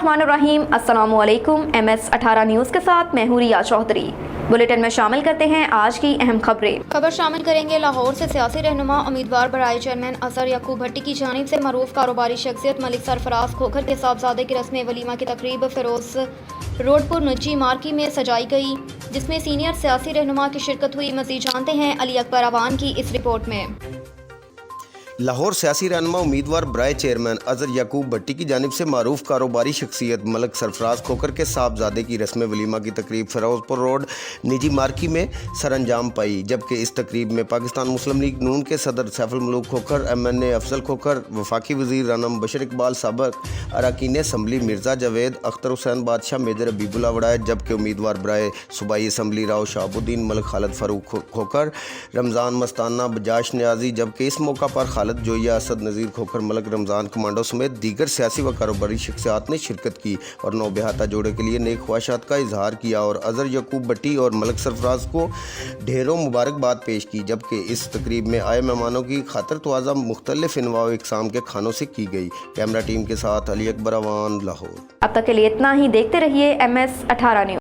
बिस्मिल्लाहिर्रहमानिर्रहीम। अस्सलामुअलैकुम। MS18 news के साथ मैं हूँ रिया चौधरी। बुलेटिन में शामिल करते हैं आज की अहम खबरें। खबर शामिल करेंगे लाहौर से सियासी रहनुमा उम्मीदवार बराए चेयरमैन अजहर याकूब भट्टी की जानिब से मरूफ कारोबारी शख्सियत मलिक सरफराज खोखर के साहबजादे की रस्म वलीमा की तकरीब फिरोज रोडपुर निजी मार्की में सजाई गई, जिसमें सीनियर सियासी रहनुमा की शिरकत हुई। मज़ीद जानते हैं अली अकबर अवान की इस रिपोर्ट में। लाहौर सियासी रहनुमा उम्मीदवार बराए चेयरमैन अजहर याकूब भट्टी की जानिब से मारूफ कारोबारी शख्सियत मलिक सरफराज खोखर के साहबजादे की रस्म वलीमा की तकरीब फिरोजपुर रोड निजी मार्की में सरअंजाम पाई, जबकि इस तकरीब में पाकिस्तान मुस्लिम लीग नून के सदर सैफुल मलूक खोखर, MNA अफजल खोखर, वफाकी वज़ीर राना मुबशर इकबाल, साबिक अरकान असम्बली मिर्ज़ा जावेद, अख्तर हुसैन बादशाह, मेजर हबीबुल्लाह वड़ाए, जबकि उम्मीदवार बराए सूबाई असम्बली राव शहाबुद्दीन मलिक खालिद फारूक खोखर, रमज़ान मस्ताना, बजाश न्याजी, जबकि इस मौका पर खालिद जोया, असद नज़ीर खोखर, मलिक रमज़ान कमांडो समेत दीगर सियासी व कारोबारी शख्सियात ने शिरकत की और नौबेहाता जोड़े के लिए नेक ख्वाहिशात का इजहार किया और अजहर याकूब भट्टी और मलिक सरफराज को ढेरों मुबारकबाद पेश की। जबकि इस तकरीब में आए मेहमानों की खातिर तवाज़ा मुख्तलिफ इनवा इकसाम के खानों से की गई। कैमरा टीम के साथ अली अकबर अवान, लाहौर। अब तक के लिए इतना ही। देखते रहिए MS18 न्यूज़।